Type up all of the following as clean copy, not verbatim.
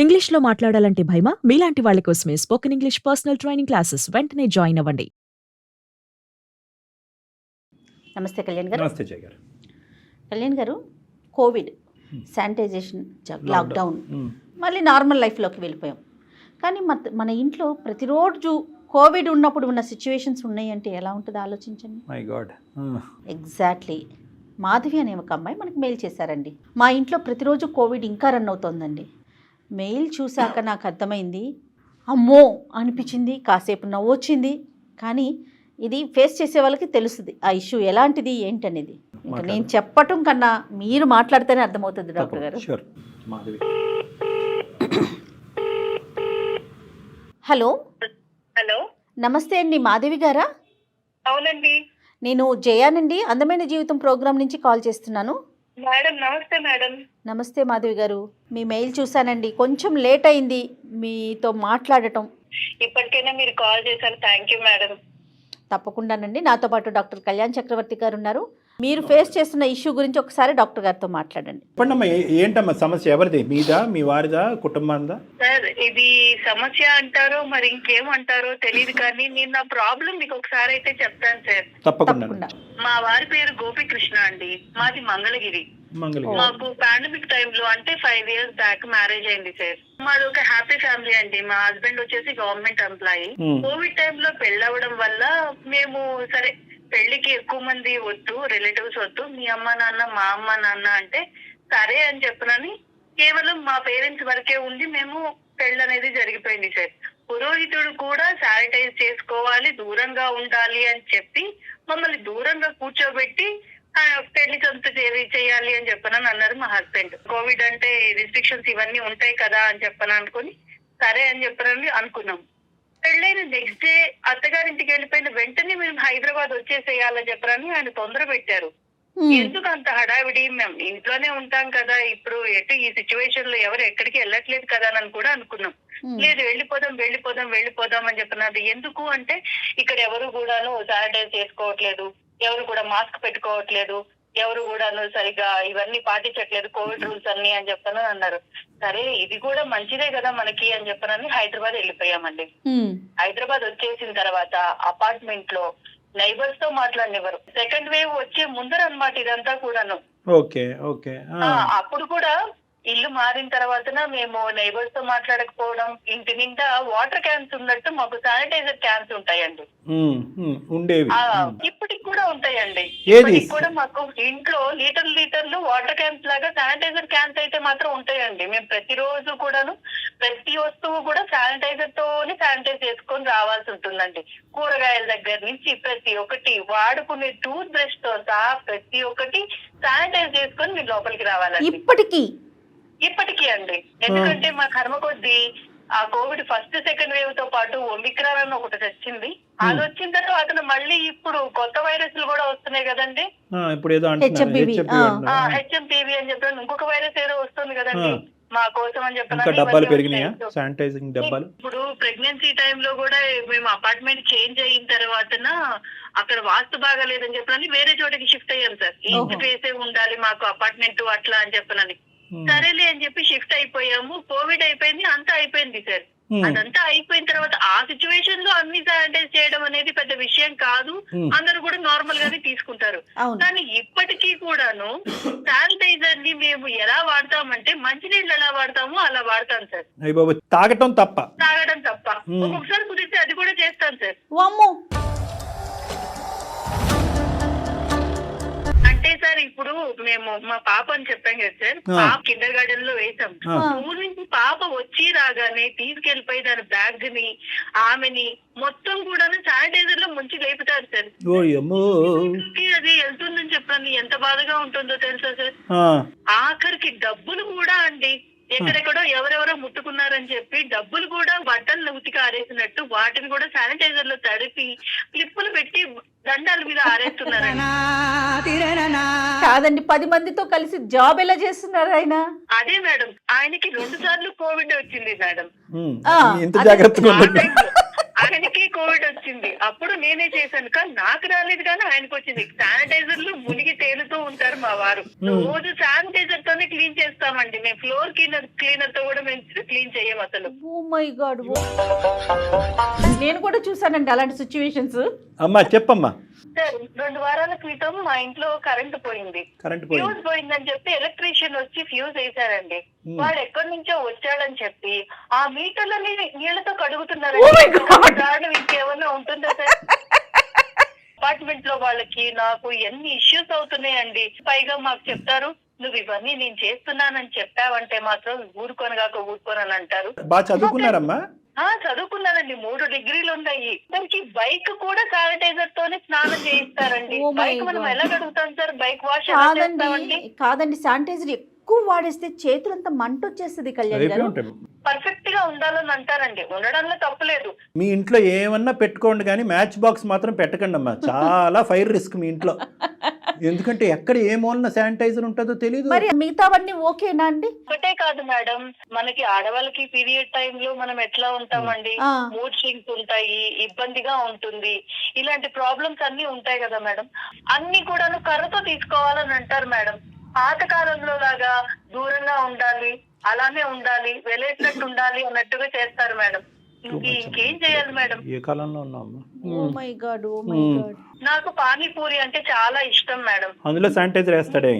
ఇంగ్లీష్‌లో మాట్లాడాలంటే భయమా? మీలాంటి వాళ్ళ కోసమే spoken English personal training classes వెంటనే జాయిన్ అవ్వండి. నమస్తే కళ్యాణ్ గారు. నమస్తే జయ గారు. కళ్యాణ్ గారు, కోవిడ్, శానిటైజేషన్, లాక్డౌన్, మళ్ళీ నార్మల్ లైఫ్లోకి వెళ్ళిపోయాం. కానీ మన ఇంట్లో ప్రతిరోజు కోవిడ్ ఉన్నప్పుడు ఉన్న సిచ్యువేషన్స్ ఉన్నాయి అంటే ఎలా ఉంటుందో ఆలోచించండి. My God. ఎగ్జాక్ట్లీ. మాధవి అనే ఒక అమ్మాయి మనకి మెయిల్ చేశారండి. మా ఇంట్లో ప్రతిరోజు కోవిడ్ ఇంకా రన్ అవుతోందండి. మెయిల్ చూశాక నాకు అర్థమైంది, అమ్మో అనిపించింది, కాసేపు నవ్వు వచ్చింది. కానీ ఇది ఫేస్ చేసే వాళ్ళకి తెలుస్తుంది ఆ ఇష్యూ ఎలాంటిది ఏంటనేది. ఇంకా నేను చెప్పటం కన్నా మీరు మాట్లాడితేనే అర్థమవుతుంది డాక్టర్ గారు. హలో హలో, నమస్తే అండి, మాధవి గారా? అవునండి నేను జయానండి, అందమైన జీవితం ప్రోగ్రాం నుంచి కాల్ చేస్తున్నాను. మేడం. నమస్తే మేడం. నమస్తే మాధవి గారు, మీ మెయిల్ చూశానండి. కొంచెం లేట్ అయింది మీతో మాట్లాడటం. ఇప్పటికైనా మీరు కాల్ చేశారు, థ్యాంక్ యూ మేడం. తప్పకుండానండి. నాతో పాటు డాక్టర్ కళ్యాణ్ చక్రవర్తి గారు ఉన్నారు. మీరు ఫేస్ చేస్తున్న ఇష్యూ గురించి ఒకసారి డాక్టర్ గారితో మాట్లాడండి. చెప్పండమ్మా, ఏంటమ్మా సమస్య? ఎవరిది? మీదా, మీ వారిదా, కుటుంబందా? సార్, ఇది సమస్య అంటారో మరి ఇంకేమంటారో తెలియదు, కానీ నేను నా ప్రాబ్లం మీకు ఒకసారి అయితే చెప్తాను సార్. తప్పకుండా. మా వారి పేరు గోపికృష్ణ అండి, మాది మంగళగిరి. మాకు పాండమిక్ టైంలో అంటే 5 years బ్యాక్ మ్యారేజ్ అయింది సార్. మాది ఒక హ్యాపీ ఫ్యామిలీ అండి. మా హస్బెండ్ వచ్చేసి గవర్నమెంట్ ఎంప్లాయీ. కోవిడ్ టైంలో పెళ్ళవడం వల్ల మేము సరే పెళ్లికి ఎక్కువ మంది వద్దు, రిలేటివ్స్ వద్దు, మీ అమ్మ నాన్న మా అమ్మ నాన్న అంటే సరే అని చెప్పనని కేవలం మా పేరెంట్స్ వరకే ఉండి మేము పెళ్ళి అనేది జరిగిపోయింది సార్. పురోహితుడు కూడా శానిటైజ్ చేసుకోవాలి, దూరంగా ఉండాలి అని చెప్పి మమ్మల్ని దూరంగా కూర్చోబెట్టి పెళ్లి సొంత చేయాలి అని చెప్పనని అన్నారు మా హస్బెండ్. కోవిడ్ అంటే రిస్ట్రిక్షన్స్ ఇవన్నీ ఉంటాయి కదా అని చెప్పని అనుకుని సరే అని చెప్పనని అనుకున్నాం. పెళ్ళైన నెక్స్ట్ డే అత్తగారింటికి వెళ్ళిపోయిన వెంటనే మేము హైదరాబాద్ వచ్చేసేయాలని చెప్పరని ఆయన తొందర పెట్టారు. ఎందుకు అంత హడావిడి, మేము ఇంట్లోనే ఉంటాం కదా, ఇప్పుడు ఎటు ఈ సిచ్యువేషన్ లో ఎవరు ఎక్కడికి వెళ్ళట్లేదు కదా అని కూడా అనుకున్నాం. లేదు, వెళ్ళిపోదాం అని చెప్పినది. ఎందుకు అంటే ఇక్కడ ఎవరు కూడాను శానిటైజ్ చేసుకోవట్లేదు, ఎవరు కూడా మాస్క్ పెట్టుకోవట్లేదు, ఎవరు కూడాను సరిగా ఇవన్నీ పాటించట్లేదు, కోవిడ్ రూల్స్ అన్ని అని చెప్పని అన్నారు. సరే ఇది కూడా మంచిదే కదా మనకి అని చెప్పనని హైదరాబాద్ వెళ్ళిపోయామండి. హైదరాబాద్ వచ్చేసిన తర్వాత అపార్ట్మెంట్ లో నైబర్స్ తో మాట్లాడినవారు. సెకండ్ వేవ్ వచ్చే ముందర అన్నమాట ఇదంతా కూడాను. అప్పుడు కూడా ఇల్లు మారిన తర్వాత మేము నైబర్స్ తో మాట్లాడకపోవడం, ఇంటి నిండా వాటర్ క్యాన్స్ ఉన్నట్టు మాకు శానిటైజర్ క్యాన్స్ ఉంటాయండి, ఉండేవి. ఇప్పటికి కూడా ఉంటాయండి. ఇప్పటికి కూడా మాకు ఇంట్లో లీటర్లు వాటర్ క్యాన్స్ లాగా శానిటైజర్ క్యాన్స్ అయితే మాత్రం ఉంటాయండి. మేము ప్రతిరోజు కూడాను ప్రతి వస్తువు కూడా శానిటైజర్ తోనే శానిటైజ్ చేసుకొని రావాల్సి ఉంటుందండి. కూరగాయల దగ్గర నుంచి ప్రతి ఒక్కటి, వాడుకునే టూత్ బ్రష్ తో సహా ప్రతి ఒక్కటి శానిటైజ్ చేసుకొని మీరు లోపలికి రావాలండి. ఇప్పటికీ అండి. ఎందుకంటే మా కర్మ కొద్దీ ఆ కోవిడ్ ఫస్ట్ సెకండ్ వేవ్ తో పాటు ఒమిక్రాన్ అని ఒకటి వచ్చింది. అది వచ్చిన తర్వాత మళ్ళీ ఇప్పుడు కొత్త వైరస్లు కూడా వస్తున్నాయి కదండి. హెచ్ఎంపీవీ అని చెప్పి ఇంకొక వైరస్ ఏదో వస్తుంది కదండి మా కోసం అని చెప్పిన. ఇప్పుడు ప్రెగ్నెన్సీ టైంలో కూడా మేము అపార్ట్మెంట్ చేంజ్ అయిన తర్వాత అక్కడ వాస్తు బాగాలేదని చెప్పని వేరే చోటకి షిఫ్ట్ అయ్యాం సార్. ఈస్ట్ ఫేసే ఉండాలి మాకు అపార్ట్మెంట్ అట్లా అని చెప్పనని సరేలే అని చెప్పి షిఫ్ట్ అయిపోయాము. కోవిడ్ అయిపోయింది, అంతా అయిపోయింది సార్. అదంతా అయిపోయిన తర్వాత ఆ సిచ్యువేషన్ లో అన్ని శానిటైజ్ చేయడం అనేది పెద్ద విషయం కాదు, అందరూ కూడా నార్మల్ గానే తీసుకుంటారు. కానీ ఇప్పటికీ కూడాను శానిటైజర్ ని మేము ఎలా వాడతామంటే మంచినీళ్ళు ఎలా వాడతామో అలా వాడతాం సార్. తాగడం తప్ప ఒక్కొక్కసారి కుదిరితే అది కూడా చేస్తాం సార్. అంటే సార్ ఇప్పుడు మేము మా పాప అని చెప్పాం కదా సార్, పాప కిండర్ గార్డెన్ లో వేసాం. స్కూల్ నుంచి పాప వచ్చి రాగానే తీసుకెళ్లిపోయి దాని బ్యాగ్ ని ఆమెని మొత్తం కూడా శానిటైజర్ లో ముంచి లేపుతారు సార్. అది వెళ్తుందని చెప్పాను, ఎంత బాధగా ఉంటుందో తెలుసా సార్. ఆఖరికి డబ్బులు కూడా అండి, ఎక్కడెక్కడో ఎవరెవరో ముట్టుకున్నారని చెప్పి డబ్బులు కూడా బట్టలు ఉతికి ఆరేసినట్టు వాటిని కూడా శానిటైజర్ లో తడిపి క్లిప్పులు పెట్టి దండాల మీద ఆరేస్తున్నారు. కాదండి, 10 మందితో కలిసి జాబ్ ఎలా చేస్తున్నారు ఆయన? అదే మేడం, ఆయనకి 2 సార్లు కోవిడ్ వచ్చింది మేడం. ఆయనకి కోవిడ్ వచ్చింది. అప్పుడు నేనే చేశాను, కానీ నాకు రాలేదు, కానీ ఆయనకు వచ్చింది. శానిటైజర్ లో మునిగి తేలుతూ ఉంటారు మా వారు. రోజు శానిటైజర్ తోనే క్లీన్ చేస్తామండి మేము. ఫ్లోర్ క్లీనర్ తో కూడా మేము క్లీన్ చేయం అసలు. ఓ మై గాడ్, నేను కూడా చూసానండి అలాంటి సిచ్యువేషన్స్. అమ్మా చెప్పమ్మా. సార్ 2 వారాల క్రితం మా ఇంట్లో కరెంట్ పోయింది. ఫ్యూజ్ పోయిందని చెప్పి ఎలక్ట్రీషియన్ వచ్చి ఫ్యూజ్ వేశారండి. వాడు ఎక్కడి నుంచో వచ్చాడని చెప్పి ఆ మీటర్లని నీళ్లతో కడుగుతున్నారు. ఇంకేమన్నా ఉంటుందా సార్? అపార్ట్మెంట్ లో వాళ్ళకి నాకు ఎన్ని ఇష్యూస్ అవుతున్నాయండి. పైగా మాకు చెప్తారు, నువ్వు ఇవన్నీ నేను చేస్తున్నానని చెప్పావంటే మాత్రం ఊరుకోనని అంటారు. బాగా చదువుకున్నారమ్మా? చదువుకున్నానండి, 3 డిగ్రీలు ఉన్నాయి. దానికి బైక్ కూడా శానిటైజర్ తోనే స్నానం చేయిస్తారండి. బైక్ మనం ఎలా కడుగుతాం సార్? బైక్ వాష్ కాదండి, శానిటైజర్ ఎక్కువ వాడేస్తే చేతులంతా మంట వచ్చేస్తుంది. కళ్యాణ్ గారు పర్ఫెక్ట్ గా ఉండాలని అంటారండి, ఉండడంలో తప్పులేదు. మీ ఇంట్లో ఏమన్నా పెట్టుకోండి కానీ మ్యాచ్ బాక్స్ మాత్రం పెట్టకండి అమ్మా. చాలా ఫైర్ రిస్క్ మీ ఇంట్లో. ఎందుకంటే ఎక్కడ ఏ మూలన శానిటైజర్ ఉంటుందో తెలియదు. మరి మిగతావన్నీ ఓకేనా అండి? ఒకటే కాదు మేడం, మనకి ఆడవాళ్ళకి పీరియడ్ టైమ్ లో మనం ఎట్లా ఉంటామండి, మూడ్ స్వింగ్స్ ఉంటాయి, ఇబ్బందిగా ఉంటుంది, ఇలాంటి ప్రాబ్లమ్స్ అన్ని ఉంటాయి కదా మేడం. అన్ని కూడాను కర్రతో తీసుకోవాలని అంటారు మేడం. పాత కాలంలో లాగా దూరంగా ఉండాలి, అలానే ఉండాలి, వెలేసినట్టు ఉండాలి అన్నట్టుగా చేస్తారు మేడం. ఇంకేం చేయాలి మేడం? ఏ కాలంలో ఉన్నాము? Oh my god, oh my god. నాకు పానీపూరి అంటే చాలా ఇష్టం మేడం. అందులో శానిటైజర్ వేస్తాడే.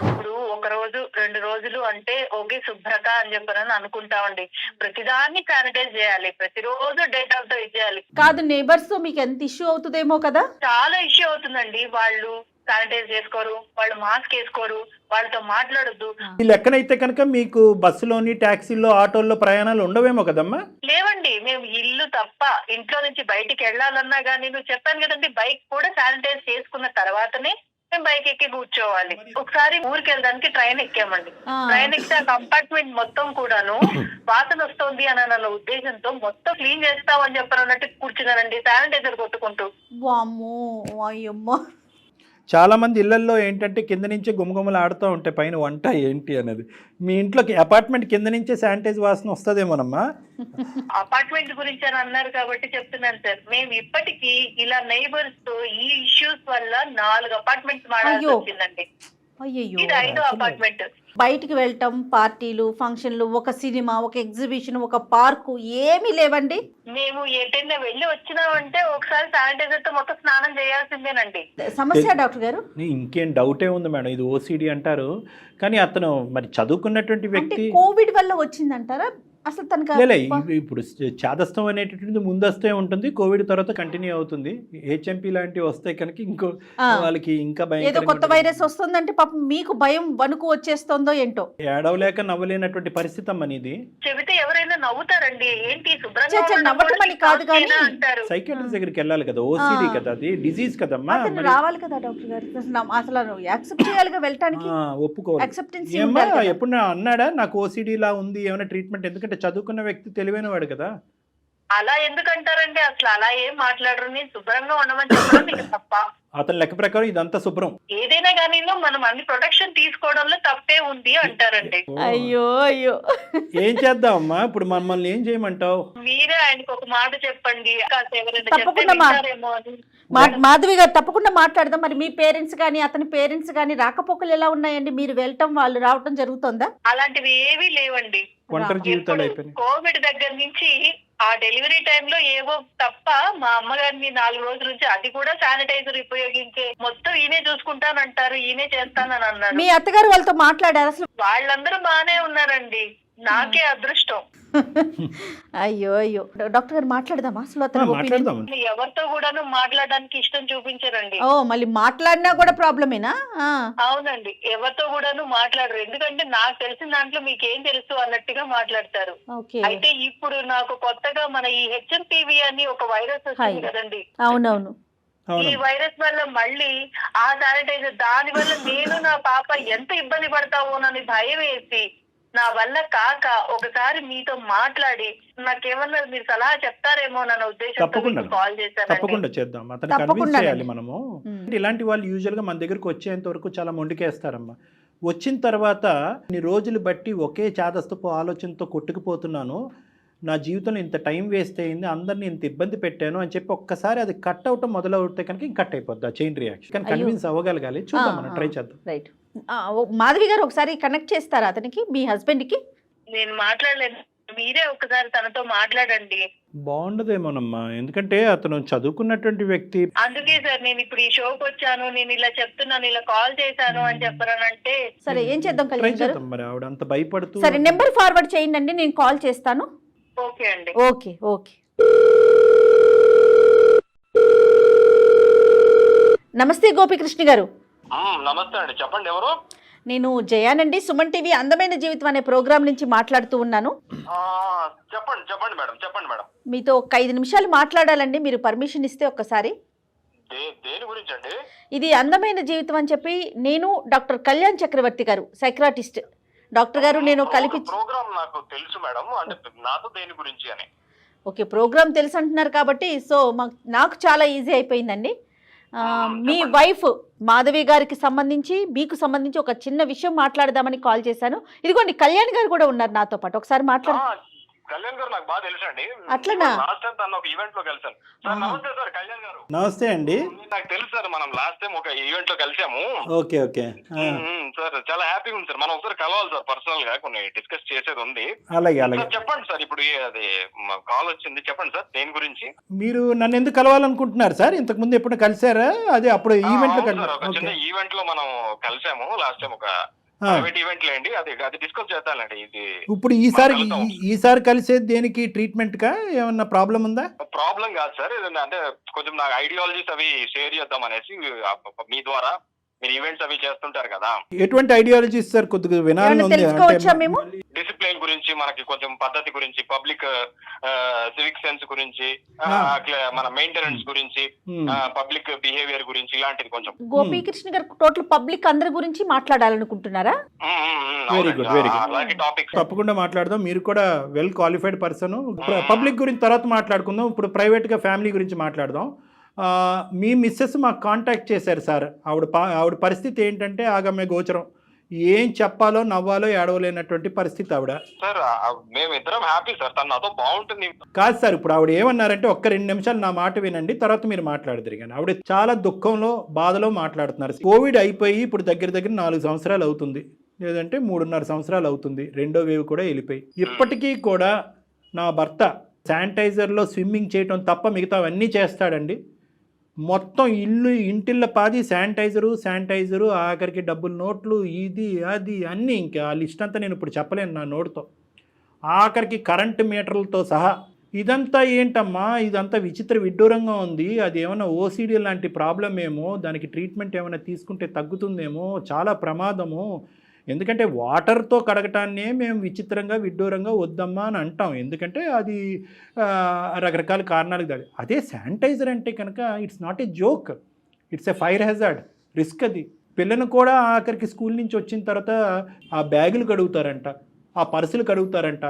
ఇప్పుడు 1 రోజు 2 రోజులు అంటే ఓకే శుభ్రత అని చెప్పని అనుకుంటామండి. ప్రతిదాన్ని శానిటైజ్ చేయాలి, ప్రతిరోజు డేటాల్ తో ఇచ్చేయాలి. కాదు, నేబర్స్ తో మీకు ఎంత ఇష్యూ అవుతుందేమో కదా? చాలా ఇష్యూ అవుతుందండి. వాళ్ళు శానిటైజ్ చేసుకోరు, వాళ్ళు మాస్క్ వేసుకోరు, వాళ్ళతో మాట్లాడొద్దు. ఈ లెక్కనైతే కనుక మీకు బస్సులోని, టాక్సీల్లో, ఆటోల్లో ప్రయాణాలు ఉండవేమో కదమ్మా? లేవండి, మేము ఇల్లు తప్ప ఇంట్లో నుంచి బయటికి వెళ్ళాలన్నా గానీ, నువ్వు చెప్పాను కదండి, బైక్ కూడా శానిటైజ్ చేసుకున్న తర్వాతనే మేము బైక్ ఎక్కి కూర్చోవాలి. ఒకసారి ఊరికి వెళ్ళడానికి ట్రైన్ ఎక్కామండి. ట్రైన్ ఎక్కితే ఆ కంపార్ట్మెంట్ మొత్తం కూడాను వాసన వస్తుంది అన్న ఉద్దేశంతో మొత్తం క్లీన్ చేస్తామని చెప్పారన్నట్టు కూర్చున్నారండి, శానిటైజర్ కొట్టుకుంటూ. వామ్మో, అయ్యమ్మో. చాలా మంది ఇళ్లల్లో ఏంటంటే కింద నుంచే గుమగుమలు ఆడుతూ ఉంటాయి పైన వంట ఏంటి అనేది. మీ ఇంట్లోకి అపార్ట్మెంట్ కింద నుంచే శానిటైజ్ వాసన వస్తుందేమోనమ్మా? అపార్ట్మెంట్ గురించి అని అన్నారు కాబట్టి చెప్తున్నాను సార్. మేము ఇప్పటికీ ఇలా నైబర్స్ తో ఈ ఇష్యూస్ వల్ల 4 అపార్ట్మెంట్స్ మారాల్సి వచ్చిందండి. ఇది 5వ అపార్ట్మెంట్. బయటికి వెళ్ళటం, పార్టీలు, ఫంక్షన్లు, ఒక సినిమా, ఒక ఎగ్జిబిషన్, ఒక పార్కు ఏమీ లేవండి. మేము ఎటైనా వెళ్ళి వచ్చినామంటే ఒకసారి శానిటైజర్ తో మొత్తం స్నానం చేయాల్సిందేనండి. సమస్య డాక్టర్ గారు. ఇంకేం డౌటే ఉంది మేడం, ఇది ఓసిడి అంటారు. కానీ అతను మరి చదువుకున్నటువంటి వ్యక్తి కోవిడ్ వల్ల వచ్చిందంటారా? అసలు తనకు ఇప్పుడు చాదస్తం అనేటటువంటిది ముందస్తే ఉంటుంది, కోవిడ్ తర్వాత కంటిన్యూ అవుతుంది. హెచ్ఎంపీ లాంటివి వస్తే కనుక ఇంకో వాళ్ళకి ఇంకా భయం, ఏదో కొత్త వైరస్ వస్తుందంటే పాపం మీకు భయం, వణుకు వచ్చేస్తుందో ఏంటో. ఏడవలేక నవ్వలేనటువంటి పరిస్థితి అమ్మనిది. చెబితే ఎవరైనా నవ్వుతారండి, ఏంటి నవ్వటమని కాదు కానీ సైకియాట్రిస్ట్ దగ్గరికి వెళ్ళాలి కదా, ఓసిడి కదా, అది డిజీజ్ కదమ్మా, రావాలి కదా డాక్టర్ గారు. అసలు యాక్సెప్ట్ చేయాలిగా వెళ్ళటానికి, ఒప్పుకోవాలి. యాక్సెప్టెన్సీ ఎప్పుడు అన్నాడా నాకు ఓసిడి లా ఉంది ఏమైనా ట్రీట్మెంట్? ఎందుకంటే చదువుకున్న వ్యక్తి తెలివైన వాడు కదా. అలా ఎందుకంటారండి? అసలు అలా ఏం మాట్లాడరు. నేను శుభ్రంగా ఉండమని చెప్పడం మీకు తప్ప? అతని లెక్క ప్రకారం ఇదంతా శుభ్రం. ఏదైనా కానీ మనం అన్ని ప్రొటెక్షన్ తీసుకోవడంలో తప్పే ఉంది అంటారండి. అయ్యో అయ్యో, ఏం చేద్దామమ్మా ఇప్పుడు? మమ్మల్ని ఏం చేయమంటావు? మీరే ఆయనకు ఒక మాట చెప్పండి. మాధవి గారు తప్పకుండా మాట్లాడదాం. మరి మీ పేరెంట్స్ కానీ అతని పేరెంట్స్ కానీ రాకపోకలు ఎలా ఉన్నాయండి? మీరు వెళ్ళటం, వాళ్ళు రావటం జరుగుతుందా? అలాంటివి ఏవీ లేవండి. ఒంటరి జీవితాలు అయిపోయినాయి. కోవిడ్ దగ్గర నుంచి ఆ డెలివరీ టైంలో ఏవో తప్ప మా అమ్మగారిని 4 రోజుల నుంచి అది కూడా శానిటైజర్ ఉపయోగించే మొత్తం ఈయనే చూసుకుంటానంటారు, ఈయనే చేస్తానని అన్నారు. మీ అత్తగారు వాళ్ళతో మాట్లాడారు? అసలు వాళ్ళందరూ బానే ఉన్నారండి, నాకే అదృష్టం. అయ్యో అయ్యో, డాక్టర్ గారు మాట్లాడదామా? అసలు ఎవరితో కూడా మాట్లాడడానికి ఇష్టం చూపించారండి. ఓ, మళ్ళీ మాట్లాడినా కూడా ప్రాబ్లమేనా? అవునండి, ఎవరితో కూడాను మాట్లాడరు. ఎందుకంటే నాకు తెలిసిన దాంట్లో మీకేం తెలుసు అన్నట్టుగా మాట్లాడతారు. అయితే ఇప్పుడు నాకు కొత్తగా మన ఈ హెచ్ఎంపీవీ అని ఒక వైరస్ వచ్చింది కదండి. అవునవును. ఈ వైరస్ వల్ల మళ్ళీ ఆ శానిటైజర్, దాని వల్ల నేను నా పాప ఎంత ఇబ్బంది పడతామోనని భయం వేసి నా వల్ల కాక ఒకసారి మీతో మాట్లాడి నాకేమన్నా మీరు సలహా చెప్తారేమో అన్న ఉద్దేశంతో కాల్ చేశాను. తప్పకుండా చేద్దాం, అతను కన్విన్స్ చేయాలి మనము. ఇలాంటి వాళ్ళు యూజువల్ గా మన దగ్గరకు వచ్చేంత వరకు చాలా మొండికేస్తారమ్మా. వచ్చిన తర్వాత ఇన్ని రోజులు బట్టి ఒకే చాదస్తపు ఆలోచనతో కొట్టుకుపోతున్నాను, నా జీవితంలో ఇంత టైం వేస్ట్ అయింది, అందరిని ఇంత ఇబ్బంది పెట్టాను అని చెప్పి ఒక్కసారి అది కట్ అవటం మొదలవుతే కనుక ఇంక కట్ అయిపోద్ది ఆ చైన్ రియాక్షన్. కానీ కన్విన్స్ అవ్వగలగాలి, చూద్దాం, మనం ట్రై చేద్దాం. రైట్. మాధవి గారు ఒకసారి కనెక్ట్ చేస్తారా అతనికి, మీ హస్బెండ్కి? నేను మాట్లాడలేదు, మీరే ఒకసారి తనతో మాట్లాడండి. బాగుండదేమోనమ్మా, ఎందుకంటే అతను చదువుకున్నటువంటి వ్యక్తి. అందుకే సార్ నేను ఇప్పుడు ఈ షోకి వచ్చాను, నేను ఇలా చెప్తున్నాను, ఇలా కాల్ చేశాను అని చెప్పానంటే. సరే ఏం చేద్దాం ట్రై కళ్యాణ్ గారు? చేద్దాం మరి, ఆవిడ అంత భయపడుతూ. సరే నెంబర్ ఫార్వర్డ్ చేయండి, నేను కాల్ చేస్తాను. ఓకే అండి. Okay okay. నమస్తే గోపికృష్ణ గారు. నమస్తే అండి, చెప్పండి ఎవరు? నేను జయానండి, సుమన్ టీవీ అందమైన జీవితం అనే ప్రోగ్రామ్ నుంచి మాట్లాడుతూ ఉన్నాను. చెప్పండి చెప్పండి మేడం, చెప్పండి మేడం. మీతో ఒక 5 నిమిషాలు మాట్లాడాలండి, మీరు పర్మిషన్ ఇస్తే ఒక్కసారి. దేని గురించి అండి? ఇది అందమైన జీవితం అని చెప్పి నేను డాక్టర్ కళ్యాణ్ చక్రవర్తి గారు, సైక్రాటిస్ట్ డాక్టర్ గారు, నేను కలిపి ప్రోగ్రామ్ నాకు తెలుసు మేడం, అంటే నాతో దేని గురించి అని. ఓకే, ప్రోగ్రామ్ తెలుసు అంటున్నారు కాబట్టి సో నాకు చాలా ఈజీ అయిపోయిందండి. మీ వైఫ్ మాధవి గారికి సంబంధించి మీకు సంబంధించి ఒక చిన్న విషయం మాట్లాడదామని కాల్ చేశాను. ఇదిగోండి కళ్యాణ్ గారు కూడా ఉన్నారు నాతో పాటు, ఒకసారి మాట్లాడు. కళ్యాణ్ గారు నాకు బాగా తెలుసు అండి, అట్లనా? లాస్ట్ టైం తను ఒక ఈవెంట్ లో కలిసాను. సార్ నమస్తే సార్, కళ్యాణ్ గారు. నమస్తే అండి. నాకు తెలుసు సార్, మనం లాస్ట్ టైం ఒక ఈవెంట్ లో కలిసాము. ఓకే ఓకే సార్ చాలా హ్యాపీగా ఉంది సార్, మనం ఒకసారి కలవాలి సార్, పర్సనల్ గా కొన్ని డిస్కస్ చేసేది ఉంది. అలాగే అలాగే. సార్ చెప్పండి సార్, ఇప్పుడు అది కాల్ వచ్చింది, చెప్పండి సార్ దేని గురించి. మీరు నన్ను ఎందుకు కలవాలనుకుంటున్నారు సార్? ఇంతకు ముందు ఎప్పుడు కలిసారా? అదే అప్పుడు ఈవెంట్ లో ఒక చిన్న ఈవెంట్ లో మనం కలిసాము లాస్ట్ టైం, ఒక ప్రైవేట్ ఈవెంట్ లేండి, అది డిస్కస్ చేద్దామండి. ఇది ఇప్పుడు ఈసారి కలిసేది దేనికి? ట్రీట్మెంట్ కా ఏమన్నా ప్రాబ్లం ఉందా? ప్రాబ్లం కాదు సార్, అంటే కొంచెం నాకు ఐడియాలజీస్ అవి షేర్ చేద్దాం అనేసి మీ ద్వారా. మీరు ఈవెంట్స్ అవి చేస్తుంటారు కదా. ఎటువంటి ఐడియాలజీస్ సార్? కొద్దిగా వినాలని ఉంది. తెలుసుకోవచ్చా మేము? డిసిప్లిన్ గురించి, మనకి కొంచెం పద్ధతి గురించి, పబ్లిక్ సివిక్ సెన్స్ గురించి, మన మెయింటెనెన్స్ గురించి, పబ్లిక్ బిహేవియర్ గురించి, ఇలాంటిది కొంచెం. గోపీకృష్ణ గారు టోటల్ పబ్లిక్ అందరి గురించి మాట్లాడాలనుకుంటున్నారా? Very good very good. అలాంటి టాపిక్స్ తప్పకుండా మాట్లాడదాం. మీరు కూడా వెల్ క్వాలిఫైడ్ పర్సన్. పబ్లిక్ గురించి తర్వాత మాట్లాడుకుందాం, ఇప్పుడు ప్రైవేట్ గా ఫ్యామిలీ గురించి మాట్లాడదాం. మీ మిస్సెస్ మాకు కాంటాక్ట్ చేశారు సార్. ఆవిడ పరిస్థితి ఏంటంటే ఆగమ్య గోచరం, ఏం చెప్పాలో నవ్వాలో ఏడవలేనటువంటి పరిస్థితి ఆవిడ. సార్ మేమిద్దరం హ్యాపీ సార్, తను నాతో బాగుంటుంది. కాదు సార్, ఇప్పుడు ఆవిడ ఏమన్నారంటే ఒక్క 2 నిమిషాలు నా మాట వినండి, తర్వాత మీరు మాట్లాడదురు. కానీ ఆవిడ చాలా దుఃఖంలో బాధలో మాట్లాడుతున్నారు. కోవిడ్ అయిపోయి ఇప్పుడు దగ్గర 4 సంవత్సరాలు అవుతుంది, లేదంటే 3.5 సంవత్సరాలు అవుతుంది. రెండో వేవ్ కూడా వెళ్ళిపోయి. ఇప్పటికీ కూడా నా భర్త శానిటైజర్లో స్విమ్మింగ్ చేయటం తప్ప మిగతావన్నీ చేస్తాడండి. మొత్తం ఇంటిళ్ళ పాది శానిటైజరు, ఆఖరికి డబ్బులు నోట్లు, ఇది అది అన్నీ. ఇంకా ఆ లిస్ట్ అంతా నేను ఇప్పుడు చెప్పలేను నా నోటుతో. ఆఖరికి కరెంటు మీటర్లతో సహా. ఇదంతా ఏంటమ్మా, ఇదంతా విడ్డూరంగా ఉంది. అది ఏమైనా ఓసిడి లాంటి ప్రాబ్లం ఏమో, దానికి ట్రీట్మెంట్ ఏమైనా తీసుకుంటే తగ్గుతుందేమో, చాలా ప్రమాదము. ఎందుకంటే వాటర్తో కడగటాన్నే మేము విడ్డూరంగా వద్దమ్మా అని అంటాం, ఎందుకంటే అది రకరకాల కారణాలకు దాడి. అదే శానిటైజర్ అంటే కనుక it's not a joke, it's a fire hazard, risk. అది పిల్లలను కూడా ఆఖరికి స్కూల్ నుంచి వచ్చిన తర్వాత ఆ బ్యాగులు కడుగుతారంట, ఆ పర్సులు కడుగుతారంట,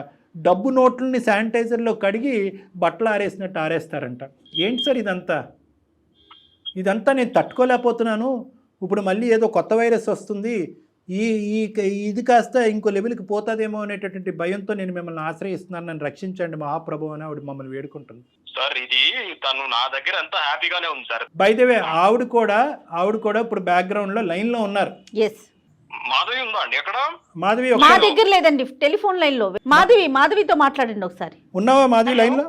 డబ్బు నోట్లని శానిటైజర్లో కడిగి బట్టలు ఆరేసినట్టు ఆరేస్తారంట. ఏంటి సార్ ఇదంతా నేను తట్టుకోలేకపోతున్నాను. ఇప్పుడు మళ్ళీ ఏదో కొత్త వైరస్ వస్తుంది, ఇది కాస్త ఇంకో లెవెల్కి పోతుందేమో అనేటటువంటి భయంతో నేను మిమ్మల్ని ఆశ్రయిస్తున్నాను, నన్ను రక్షించండి మహాప్రభు అని ఆవిడ మమ్మల్ని వేడుకుంటుంది. సార్ ఇది తను నా దగ్గర అంతా హ్యాపీగానే ఉంది సార్. బై ద వే ఆవిడ కూడా ఇప్పుడు బ్యాక్గ్రౌండ్ లో లైన్ లో ఉన్నారు. మాధవి ఉందా అండి అక్కడ? మాధవి మా దగ్గర లేదండి, టెలిఫోన్ లైన్ లో. మాధవితో మాట్లాడండి ఒకసారి. ఉన్నావా మాధవి లైన్ లో?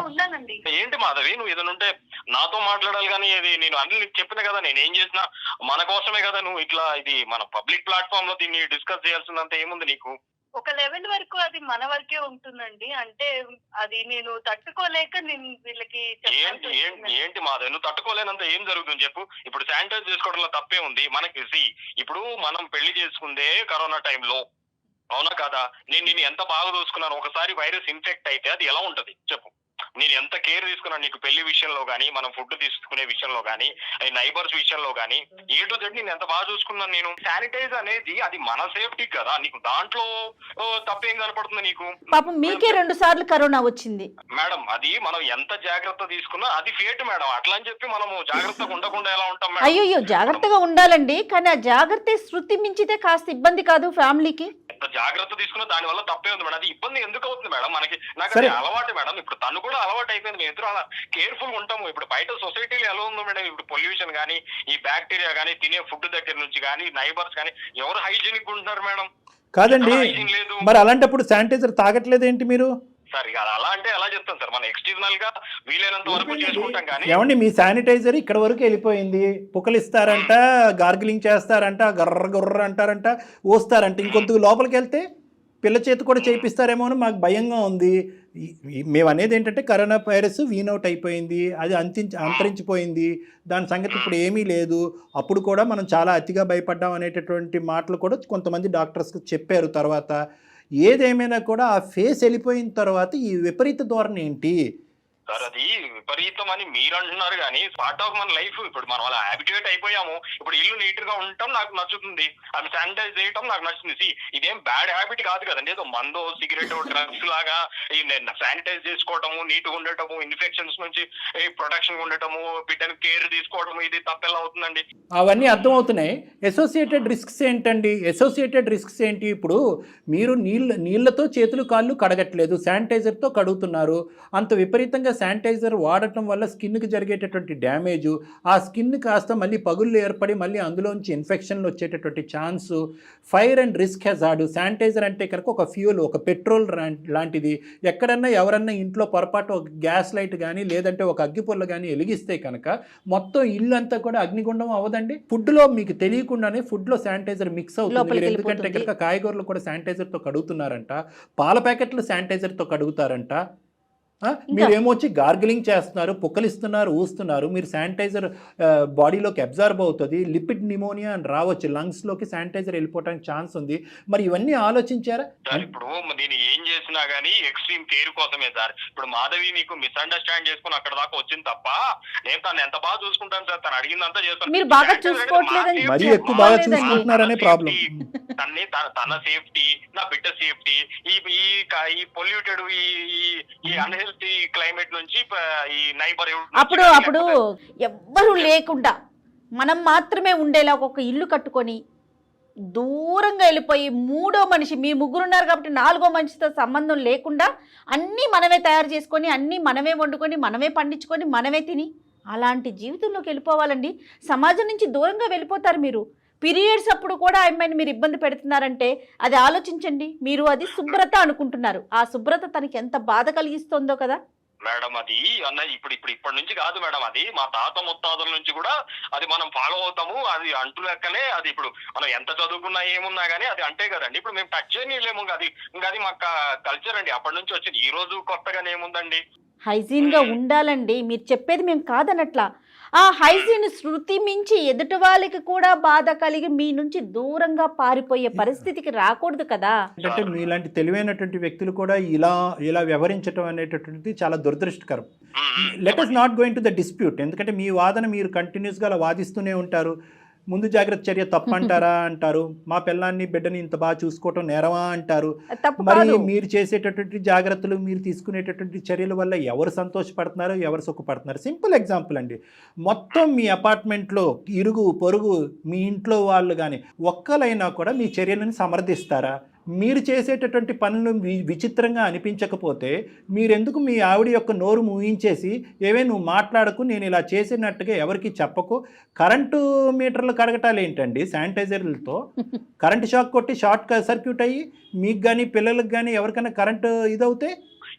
ఉన్నానండి. ఏంటి మాధవి, నువ్వు ఏదైనా ఉంటే నాతో మాట్లాడాలి, కానీ ఇది నేను అన్ని చెప్పిన కదా, నేను ఏం చేసినా మన కోసమే కదా. నువ్వు ఇట్లా ఇది మన పబ్లిక్ ప్లాట్ఫామ్ లో దీన్ని డిస్కస్ చేయాల్సినంత ఏముంది నీకు? ఒక లెవెల్ వరకు అది మన వరకే ఉంటుందండి, అంటే అది నేను తట్టుకోలేక నేను వీళ్ళకి. ఏంటి మాధవి, నువ్వు తట్టుకోలేనంత ఏం జరుగుతుంది చెప్పు. ఇప్పుడు శానిటైజ్ చేసుకోవడంలో తప్పే ఉంది మనకి. ఇప్పుడు మనం పెళ్లి చేసుకుందే కరోనా టైంలో, అవునా కదా? నేను ఎంత బాగా చూసుకున్నాను. ఒకసారి వైరస్ ఇన్ఫెక్ట్ అయితే అది ఎలా ఉంటది చెప్పు. నేను ఎంత కేర్ తీసుకున్నాను నీకు పెళ్లి విషయంలో కానీ, మనం ఫుడ్ తీసుకునే విషయంలో కానీ, నైబర్స్ విషయంలో కానీ, ఏ టు జెడ్ నేను ఎంత బాగా చూసుకున్నాను. నేను శానిటైజ్ అనేది అది మన సేఫ్టీ కదా, నీకు దాంట్లో తప్పేం కనపడుతుంది నీకు? పాపం మీకే 2 సార్లు కరోనా వచ్చింది మేడం. అది మనం ఎంత జాగ్రత్త తీసుకున్నా అది ఫేట్ మేడం. అట్లా అని చెప్పి మనము జాగ్రత్తగా ఉండకుండా ఎలా ఉంటాం మేడం? అయ్యో జాగ్రత్తగా ఉండాలండి, కానీ ఆ జాగ్రత్త శృతి మించితే కాస్త ఇబ్బంది కాదు ఫ్యామిలీకి? ఎంత జాగ్రత్త తీసుకున్నా దాని వల్ల తప్పే ఉంది మేడం. అది ఇబ్బంది ఎందుకు అవుతుంది మేడం మనకి? నాకు సరే. అది అలవాటు మేడం. ఇప్పుడు తను కూడా అలవాటు అయిపోయింది. మేము ఎదురు అలా కేర్ఫుల్ ఉంటాము. ఇప్పుడు బయట సొసైటీలో ఎలా ఉందో మేడం, ఇప్పుడు పొల్యూషన్ కానీ, ఈ బ్యాక్టీరియా కానీ, తినే ఫుడ్ దగ్గర నుంచి కానీ, నైబర్స్ కానీ ఎవరు హైజీనిక్ ఉంటున్నారు మేడం? కాదండి, హైజీన్ లేదు. మరి అలాంటప్పుడు శానిటైజర్ తాగట్లేదు ఏంటి మీరు? సార్ ఇక అలా అంటే ఎలా చెప్తాం సార్? మనం ఎక్స్టర్నల్ గా వీలైనంత వరకు చేసుకుంటాం కానీ. ఏమండి మీ శానిటైజర్ ఇక్కడ వరకు వెళ్ళిపోయింది, పుక్కలిస్తారంట, గార్గిలింగ్ చేస్తారంట, గర్ర గుర్ర అంటారంట, ఓస్తారంట, ఇంకొంత లోపలికి వెళ్తే పిల్ల చేతి కూడా చేయిస్తారేమో అని మాకు భయంగా ఉంది. మేము అనేది ఏంటంటే కరోనా వైరస్ వీనౌట్ అయిపోయింది, అది అంతరించిపోయింది, దాని సంగతి ఇప్పుడు ఏమీ లేదు. అప్పుడు కూడా మనం చాలా అతిగా భయపడ్డాం అనేటటువంటి మాటలు కూడా కొంతమంది డాక్టర్స్ చెప్పారు. తర్వాత ఏదేమైనా కూడా ఆ ఫేస్ వెళ్ళిపోయిన తర్వాత ఈ విపరీత ధోరణి ఏంటి సార్? అది విపరీతం అని మీరు అంటున్నారు కానీ పార్ట్ ఆఫ్ మన లైఫ్. ఇప్పుడు మనం అలా హ్యాబిట్యూట్ అయిపోయాము. ఇప్పుడు ఇల్లు నీట్ గా ఉండటం నాకు నచ్చుతుంది, అది శానిటైజ్ చేయటం నాకు నచ్చుతుంది. ఇదేం బ్యాడ్ హ్యాబిట్ కాదు కదండి. ఏదో మందో సిగరెట్ డ్రగ్స్ లాగా శానిటైజ్ చేసుకోవటము, నీట్ గా ఉండటము, ఇన్ఫెక్షన్స్ నుంచి ప్రొటెక్షన్ ఉండటము, బిడ్డను కేర్ తీసుకోవడము, ఇది తప్పెలా అవుతుందండి? అవన్నీ అర్థమవుతున్నాయి. అసోసియేటెడ్ రిస్క్స్ ఏంటండి? అసోసియేటెడ్ రిస్క్స్ ఏంటి? ఇప్పుడు మీరు నీళ్ళతో చేతులు కాళ్ళు కడగట్లేదు, శానిటైజర్తో కడుగుతున్నారు. అంత విపరీతంగా శానిటైజర్ వాడటం వల్ల స్కిన్కి జరిగేటటువంటి డ్యామేజు, ఆ స్కిన్ కాస్త మళ్ళీ పగుళ్ళు ఏర్పడి మళ్ళీ అందులోంచి ఇన్ఫెక్షన్లు వచ్చేటటువంటి chance. Fire and risk hazard. Sanitiser అంటే కనుక ఒక ఫ్యూల్, ఒక పెట్రోల్ లాంటిది. ఎక్కడన్నా ఎవరన్నా ఇంట్లో పొరపాటు ఒక గ్యాస్ లైట్ కానీ లేదంటే ఒక అగ్గిపుల్ల కానీ వెలిగిస్తే కనుక మొత్తం ఇల్లు అంతా కూడా అగ్నిగుండం అవ్వదండి. ఫుడ్లో మీకు తెలియకుండానే ఫుడ్లో శానిటైజర్ మిక్స్ అవుతుంది. మీరు ఎందుకంటే కనుక కాయగూరలు కూడా శానిటైజర్తో కడుగుతున్నారంట, పాల ప్యాకెట్లు శానిటైజర్తో కడుగుతారంట. మీరేమో వచ్చి గార్గిలింగ్ చేస్తున్నారు, పుక్కలిస్తున్నారు, ఊస్తున్నారు. మీరు శానిటైజర్ బాడీలోకి అబ్జర్వ్ అవుతుంది, లిపిడ్ నిమోనియా అని రావచ్చు, లంగ్స్లోకి శానిటైజర్ వెళ్ళిపోవడానికి ఛాన్స్ ఉంది. మరి ఇవన్నీ ఆలోచించారా? ఇప్పుడు నేను ఏం చేసినా గానీ ఎక్స్ట్రీమ్ కేర్ కోసమే సార్. ఇప్పుడు మాధవి నీకు మిస్అండర్స్టాండ్ చేసుకుని అక్కడ దాకా వచ్చింది తప్ప నేను తను ఎంత బాగా చూసుకుంటాను సార్. తను అడిగిందంతా చేస్తాను. మీరు బాగా చూసుకోవట్లేదని మరీ ఎక్కువ బాగా చూసుకుంటున్నారనే ప్రాబ్లం. తన సేఫ్టీ, నా బిడ్డ సేఫ్టీ, ఈ పొల్యూటెడ్ ఈ అన్హెల్తీ క్లైమేట్ నుంచి ఈ నైబర్ అప్పుడు ఎవ్వరూ లేకుండా మనం మాత్రమే ఉండేలా ఒక ఇల్లు కట్టుకొని దూరంగా వెళ్ళిపోయి 3వ మనిషి, మీ ముగ్గురున్నారు కాబట్టి 4వ మనిషితో సంబంధం లేకుండా అన్నీ మనమే తయారు చేసుకొని, అన్నీ మనమే వండుకొని, మనమే పండించుకొని, మనమే తిని అలాంటి జీవితంలోకి వెళ్ళిపోవాలండి. సమాజం నుంచి దూరంగా వెళ్ళిపోతారు మీరు. పీరియడ్స్ అప్పుడు కూడా అమ్మాయిని మీరు ఇబ్బంది పెడుతున్నారంటే అది ఆలోచించండి. మీరు అది శుభ్రత అనుకుంటున్నారు, ఆ శుభ్రత తనకి ఎంత బాధ కలిగిస్తుందో కదా మేడం. అది అన్న ఇప్పటి నుంచి కాదు మేడం, అది మా తాత ముత్తాతల నుంచి కూడా అది మనం ఫాలో అవుతాము. అది అంటు లెక్కనే. అది ఇప్పుడు మనం ఎంత చదువుకున్నా ఏమున్నా గానీ అది అంటే కదండి. ఇప్పుడు మేము టచ్ చేయలేము. అది మా కల్చర్ అండి, అప్పటి నుంచి వచ్చింది. ఈ రోజు కొత్తగానే ఏముందండి? హైజీన్గా ఉండాలండి. మీరు చెప్పేది మేము కాదనట్లా. ఆ హైజీన్ శృతి మించి ఎదుటి వాళ్ళకి కూడా బాధ కలిగి మీ నుంచి దూరంగా పారిపోయే పరిస్థితికి రాకూడదు కదా. అంటే మీలాంటి తెలివైనటువంటి వ్యక్తులు కూడా ఇలా వ్యవహరించడం అనేటటువంటిది చాలా దురదృష్టకరం. Let us not going to the dispute. ఎందుకంటే మీ వాదన మీరు కంటిన్యూస్గా అలా వాదిస్తూనే ఉంటారు. ముందు జాగ్రత్త చర్య తప్పంటారా అంటారు, మా పిల్లాన్ని బిడ్డని ఇంత బాగా చూసుకోవటం నేరమా అంటారు. మరి మీరు చేసేటటువంటి జాగ్రత్తలు, మీరు తీసుకునేటటువంటి చర్యల వల్ల ఎవరు సంతోషపడుతున్నారు, ఎవరు సుఖపడుతున్నారు? సింపుల్ ఎగ్జాంపుల్ అండి. మొత్తం మీ అపార్ట్మెంట్లో ఇరుగు పొరుగు మీ ఇంట్లో వాళ్ళు కానీ ఒక్కలైనా కూడా మీ చర్యలను సమర్థిస్తారా? మీరు చేసేటటువంటి పనులు విచిత్రంగా అనిపించకపోతే మీరెందుకు మీ ఆవిడ యొక్క నోరు మూయించేసి ఏవే నువ్వు మాట్లాడకు, నేను ఇలా చేసినట్టుగా ఎవరికి చెప్పకు? కరెంటు మీటర్లు కడగటాలు ఏంటండి శానిటైజర్లతో? కరెంటు షాక్ కొట్టి షార్ట్ సర్క్యూట్ అయ్యి మీకు కానీ పిల్లలకు కానీ ఎవరికైనా కరెంటు ఇదవుతే?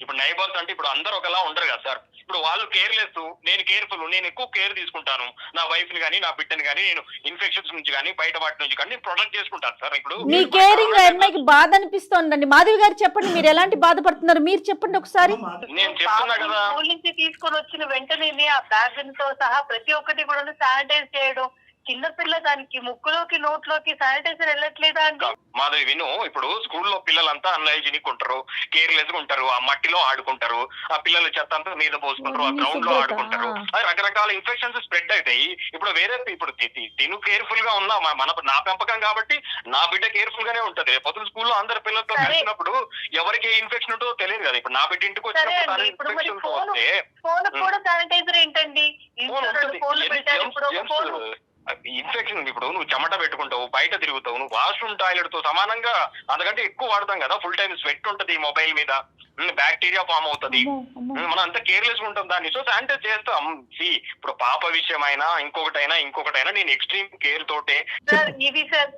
ఇప్పుడు నైబర్స్ అంటే ఇప్పుడు అందరూ ఒకలా ఉండరు కదా సార్. ఇప్పుడు వాళ్ళు కేర్లెస్, నేను కేర్ఫుల్. నేను ఎక్కువ కేర్ తీసుకుంటాను నా వైఫ్ ని కానీ, నా బిడ్డని కానీ. నేను ఇన్ఫెక్షన్స్ నుంచి కానీ, బయట వాటి నుంచి కానీ ప్రొటెక్ట్ చేసుకుంటాను సార్. ఇప్పుడు మీ కేరింగ్ అమ్మాయికి బాధ అనిపిస్తోందండి. మాధవి గారు చెప్పండి, మీరు ఎలాంటి బాధపడుతున్నారు మీరు చెప్పండి ఒకసారి. నేను చెప్తున్నా కదా, స్కూల్ నుంచి తీసుకొని వచ్చిన వెంటనే ఆ బ్యాగ్ తో సహా ప్రతి ఒక్కటి కూడా శానిటైజ్ చేయడం, చిన్నపిల్ల దానికి ముక్కులోకి నోట్లోకి శానిటైజర్ వెళ్ళట్లేదా అండి? మాధవి విను, ఇప్పుడు స్కూల్లో పిల్లలంతా అన్హైజీనిక్ ఉంటారు, కేర్లెస్ గా ఉంటారు, ఆ మట్టిలో ఆడుకుంటారు, ఆ పిల్లల చెత్త అంతా మీద పోసుకుంటారు, ఆ గ్రౌండ్ లో ఆడుకుంటారు, అది రకరకాల ఇన్ఫెక్షన్స్ స్ప్రెడ్ అవుతాయి. ఇప్పుడు వేరే ఇప్పుడు తిను కేర్ఫుల్ గా ఉన్నా నా పెంపకం కాబట్టి నా బిడ్డ కేర్ఫుల్ గానే ఉంటది. రేపు స్కూల్లో అందరు పిల్లలతో కలిసినప్పుడు ఎవరికి ఏ ఇన్ఫెక్షన్ ఉంటుందో తెలియదు కదా. ఇప్పుడు నా బిడ్డ ఇంటికి వచ్చినప్పుడు ఇన్ఫెక్షన్ వస్తే ఫోన్ కూడా శానిటైజర్ ఏంటండి? ఇన్ఫెక్షన్ ఇప్పుడు నువ్వు చెమట పెట్టుకుంటావు, బయట తిరుగుతావు, నువ్వు వాష్రూమ్ టాయిలెట్ తో సమానంగా అంతకంటే ఎక్కువ వాడతాం కదా. ఫుల్ టైం స్వెట్ ఉంటది మొబైల్ మీద, బ్యాక్టీరియా ఫామ్ అవుతుంది, మనం అంతా కేర్లెస్ గా ఉంటాం దాన్ని. సో శానిటైజ్ చేస్తాం. ఇప్పుడు పాప విషయమైనా ఇంకొకటైనా నేను ఎక్స్ట్రీమ్ కేర్ తోటే. ఇది సార్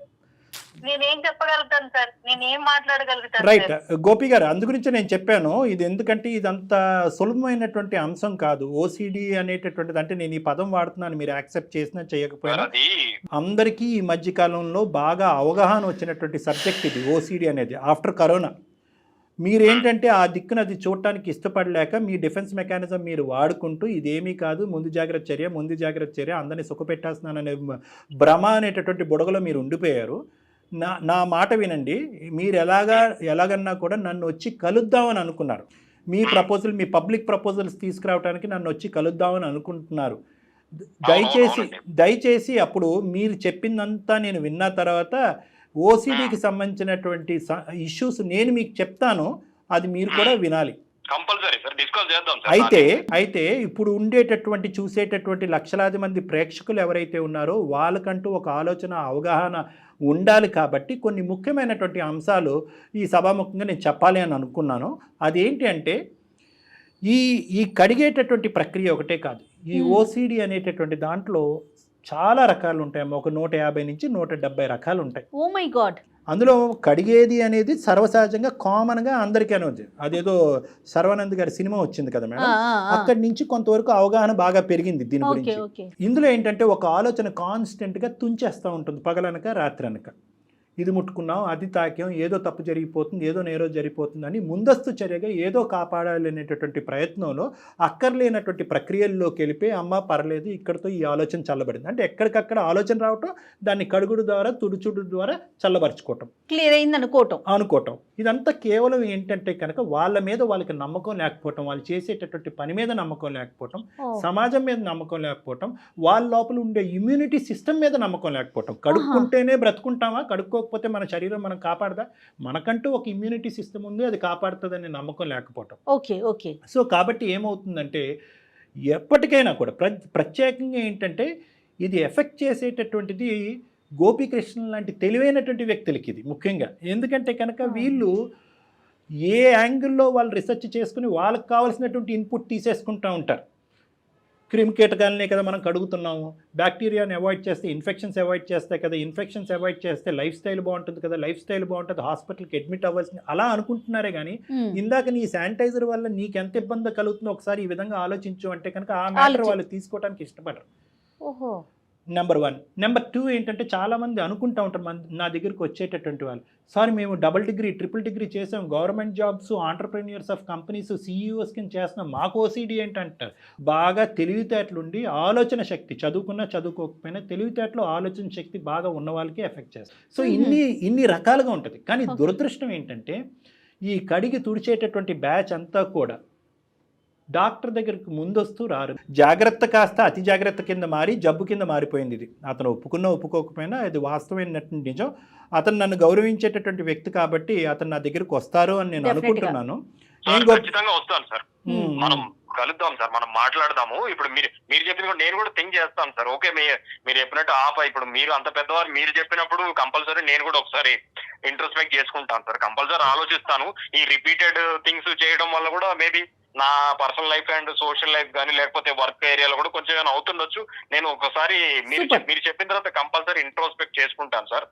నేనేం చెప్పగలుగుతాను సార్, నేనేం మాట్లాడగలుగుతాను? రైట్ గోపి గారు, అందుగురించి నేను చెప్పాను ఇది. ఎందుకంటే ఇదంత సులభమైనటువంటి అంశం కాదు. ఓసిడి అనేటటువంటిది, అంటే నేను ఈ పదం వాడుతున్నాను, మీరు యాక్సెప్ట్ చేసినా చేయకపోయినా అందరికీ ఈ మధ్య కాలంలో బాగా అవగాహన వచ్చినటువంటి సబ్జెక్ట్ ఇది ఓసిడి అనేది. ఆఫ్టర్ కరోనా మీరేంటంటే ఆ దిక్కున అది చూడటానికి ఇష్టపడలేక మీ డిఫెన్స్ మెకానిజం మీరు వాడుకుంటూ ఇదేమీ కాదు, ముందు జాగ్రత్త చర్య, అందరినీ సుఖపెట్టేస్తున్నాననే భ్రమ అనేటటువంటి బుడగలో మీరు ఉండిపోయారు. నా మాట వినండి, మీరు ఎలాగన్నా కూడా నన్ను వచ్చి కలుద్దామని అనుకున్నారు. మీ పబ్లిక్ ప్రపోజల్స్ తీసుకురావడానికి నన్ను వచ్చి కలుద్దామని అనుకుంటున్నారు. దయచేసి అప్పుడు మీరు చెప్పిందంతా నేను విన్న తర్వాత ఓసిడికి సంబంధించినటువంటి ఇష్యూస్ నేను మీకు చెప్తాను, అది మీరు కూడా వినాలి. అయితే ఇప్పుడు చూసేటటువంటి లక్షలాది మంది ప్రేక్షకులు ఎవరైతే ఉన్నారో వాళ్ళకంటూ ఒక ఆలోచన, అవగాహన ఉండాలి. కాబట్టి కొన్ని ముఖ్యమైనటువంటి అంశాలు ఈ సభాముఖంగా నేను చెప్పాలి అని అనుకున్నాను. అదేంటి అంటే ఈ కడిగేటటువంటి ప్రక్రియ ఒకటే కాదు, ఈ ఓసిడి అనేటటువంటి దాంట్లో చాలా రకాలు ఉంటాయి. ఒక 150 నుంచి 170 రకాలు ఉంటాయి. Oh my god. అందులో కడిగేది అనేది సర్వసహజంగా కామన్గా అందరికీ అనేది, అదేదో సర్వానంద్ గారి సినిమా వచ్చింది కదా మేడం, అక్కడి నుంచి కొంతవరకు అవగాహన బాగా పెరిగింది దీని గురించి. ఇందులో ఏంటంటే ఒక ఆలోచన కాన్స్టెంట్గా తుంచేస్తూ ఉంటుంది, పగలనక రాత్రి అనక. ఇది ముట్టుకున్నాం, అది తాకాం, ఏదో తప్పు జరిగిపోతుంది, ఏదో నేరో జరిగిపోతుంది అని ముందస్తు చర్యగా ఏదో కాపాడాలి అనేటటువంటి ప్రయత్నంలో అక్కర్లేనటువంటి ప్రక్రియల్లోకి వెళ్ళిపోయి అమ్మ పర్లేదు ఇక్కడితో ఈ ఆలోచన చల్లబడింది అంటే ఎక్కడికక్కడ ఆలోచన రావటం, దాన్ని కడుగుడు ద్వారా తుడుచుడు ద్వారా చల్లబరుచుకోవటం, క్లియర్ అయింది అనుకోవటం. ఇదంతా కేవలం ఏంటంటే కనుక వాళ్ళ మీద వాళ్ళకి నమ్మకం లేకపోవటం, వాళ్ళు చేసేటటువంటి పని మీద నమ్మకం లేకపోవటం, సమాజం మీద నమ్మకం లేకపోవటం, వాళ్ళ లోపల ఉండే ఇమ్యూనిటీ సిస్టమ్ మీద నమ్మకం లేకపోవటం. కడుక్కుంటేనే బ్రతుకుంటామా, కడుక్కోకపోతే మన శరీరం మనం కాపాడదా, మనకంటూ ఒక ఇమ్యూనిటీ సిస్టమ్ ఉంది, అది కాపాడుతుందనే నమ్మకం లేకపోవటం. సో కాబట్టి ఏమవుతుందంటే ఎప్పటికైనా కూడా ప్రత్యేకంగా ఏంటంటే ఇది ఎఫెక్ట్ చేసేటటువంటిది గోపీకృష్ణ లాంటి తెలివైనటువంటి వ్యక్తులకి ఇది ముఖ్యంగా. ఎందుకంటే కనుక వీళ్ళు ఏ యాంగిల్లో వాళ్ళు రీసెర్చ్ చేసుకుని వాళ్ళకి కావాల్సినటువంటి ఇన్పుట్ తీసేసుకుంటూ ఉంటారు. క్రిమికీటకాలనే కదా మనం కడుగుతున్నాము, బ్యాక్టీరియాని అవాయిడ్ చేస్తే ఇన్ఫెక్షన్స్ అవాయిడ్ చేస్తాయి కదా, ఇన్ఫెక్షన్స్ అవాయిడ్ చేస్తే లైఫ్ స్టైల్ బాగుంటుంది కదా, లైఫ్ స్టైల్ బాగుంటుంది, హాస్పిటల్కి అడ్మిట్ అవ్వాల్సింది అలా అనుకుంటున్నారే కానీ ఇందాక నీ శానిటైజర్ వల్ల నీకు ఎంత ఇబ్బంది కలుగుతుందో ఒకసారి ఈ విధంగా ఆలోచించు అంటే కనుక ఆ మ్యాటర్ వాళ్ళు తీసుకోవడానికి ఇష్టపడరు. నెంబర్ 1. నెంబర్ 2 ఏంటంటే చాలామంది అనుకుంటూ ఉంటారు నా దగ్గరికి వచ్చేటటువంటి వాళ్ళు, సార్ మేము డబుల్ డిగ్రీ ట్రిపుల్ డిగ్రీ చేసాం, government jobs, entrepreneurs of companies, CEOs కింద చేస్తున్నాం, మాకు ఓసిడి ఏంటంటారు. బాగా తెలివితేటలుండి ఆలోచన శక్తి, చదువుకున్నా చదువుకోకపోయినా తెలివితేటలు ఆలోచన శక్తి బాగా ఉన్న వాళ్ళకి ఎఫెక్ట్ చేస్తారు. సో ఇన్ని రకాలుగా ఉంటుంది. కానీ దురదృష్టం ఏంటంటే ఈ కడిగి తుడిచేటటువంటి బ్యాచ్ అంతా కూడా డాక్టర్ దగ్గరికి ముందొస్తూ రారు. జాగ్రత్త కాస్త అతి జాగ్రత్త కింద మారి జబ్బు కింద మారిపోయింది ఇది. అతను ఒప్పుకోకపోయినా అది వాస్తవమైనటువంటి నిజం. అతను నన్ను గౌరవించేటటువంటి వ్యక్తి కాబట్టి అతను నా దగ్గరికి వస్తారు అని నేను అనుకుంటున్నాను. ఖచ్చితంగా వస్తాను సార్, మనం కలుద్దాం సార్, మనం మాట్లాడదాము. ఇప్పుడు మీరు చెప్పిన కూడా నేను కూడా థింక్ చేస్తాను సార్. ఓకే, మీరు చెప్పినట్టు ఇప్పుడు మీరు అంత పెద్దవారు, మీరు చెప్పినప్పుడు కంపల్సరీ నేను కూడా ఒకసారి ఇంట్రోస్పెక్ట్ చేసుకుంటాను సార్, కంపల్సరీ ఆలోచిస్తాను. ఈ రిపీటెడ్ థింగ్స్ చేయడం వల్ల కూడా మేబీ నా personal life and social life కానీ లేకపోతే వర్క్ ఏరియాలో కూడా కొంచెం ఏమైనా అవుతుండొచ్చు. నేను ఒకసారి మీరు చెప్పిన తర్వాత కంపల్సరీ ఇంట్రోస్పెక్ట్ చేసుకుంటాను సార్,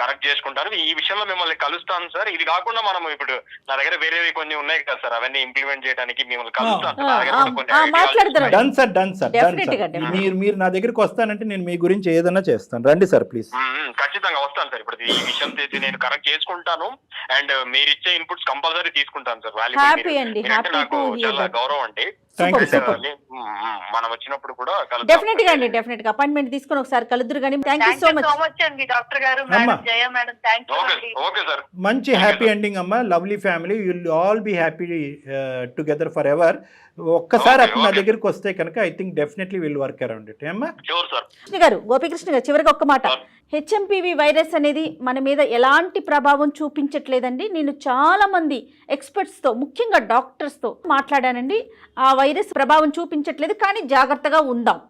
కరెక్ట్ చేసుకుంటాను. ఈ విషయంలో మిమ్మల్ని కలుస్తాను సార్. ఇది కాకుండా మనం ఇప్పుడు నా దగ్గర వేరేవి కొన్ని ఉన్నాయి కదా సార్, అవన్నీ ఇంప్లిమెంట్ చేయడానికి మిమ్మల్ని కలుస్తాను. మీరు నా దగ్గరికి వస్తానంటే నేను మీ గురించి ఏదైనా చేస్తాను, రండి సార్ ప్లీజ్. ఖచ్చితంగా వస్తాను సార్. ఇప్పుడు ఈ విషయం నేను కరెక్ట్ చేసుకుంటాను అండ్ మీరు ఇచ్చే ఇన్పుట్స్ కంపల్సరీ తీసుకుంటాను సార్. వాల్యూ నాకు చాలా గౌరవం అండి. Thank you sir. మనం వచ్చినప్పుడు కూడా డెఫినెట్ గా అండి, డెఫినెట్ గా అపాయింట్మెంట్ తీసుకొని ఒకసారి కలుద్దురు కానీ. థ్యాంక్ యూ సో మచ్ అండి డాక్టర్ గారు, అమ్మా. Madam Jaya madam, thank you okay అండి. Okay sir. మంచి హ్యాపీ ఎండింగ్ అమ్మా, lovely family, will all be happy together forever. ఒక్కసారి Okay, అతను నా okay. దగ్గరికి వస్తే కనుక I think definitely will work around it అమ్మా. Sure sir. కృష్ణ గారు, గోపికృష్ణ గారు, చివరిగా ఒక్క మాట. హెచ్ఎంపీవీ వైరస్ అనేది మన మీద ఎలాంటి ప్రభావం చూపించట్లేదండి. నేను చాలా మంది ఎక్స్పర్ట్స్తో, ముఖ్యంగా డాక్టర్స్తో మాట్లాడానండి. ఆ వైరస్ ప్రభావం చూపించట్లేదు, కానీ జాగ్రత్తగా ఉందాం.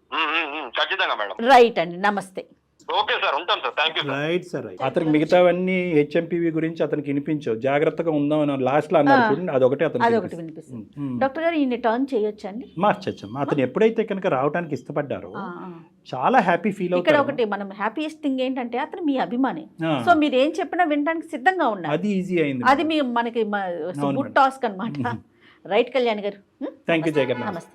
ఖచ్చితంగా మేడం. రైట్ అండి, నమస్తే. ఓకే సార్, ఉంటాను sir. Thank you sir. Right sir. అతనికి మిగతావన్నీ హెచ్ఎంపీవీ గురించి అతనికి వినిపించవు, జాగ్రత్తగా ఉందాం అని లాస్ట్ లో అన్నారు చూడండి, అదొకటి అదొకటి అతనికి వినిపిస్తుంది. డాక్టర్ గారు, ఈయన టర్న్ చేయొచ్చండి? మార్చచ్చమ్మా. అతను ఎప్పుడైతే కనుక రావడానికి ఇష్టపడ్డారో చాలా హ్యాపీ ఫీల్ ఇక్కడ అవుతారు. ఒకటి మనం హ్యాపీయెస్ట్ థింగ్ ఏంటంటే అతను మీ అభిమాని. ఆ. సో మీరు ఏం చెప్పినా వినడానికి సిద్ధంగా ఉన్నారు. అది ఈజీ అయింది. అది మీ మనకి అవును గుడ్ టాస్క్ అనమాట. రైట్ కళ్యాణ్ గారు, థ్యాంక్ యూ జగన్నాథ్. నమస్తే.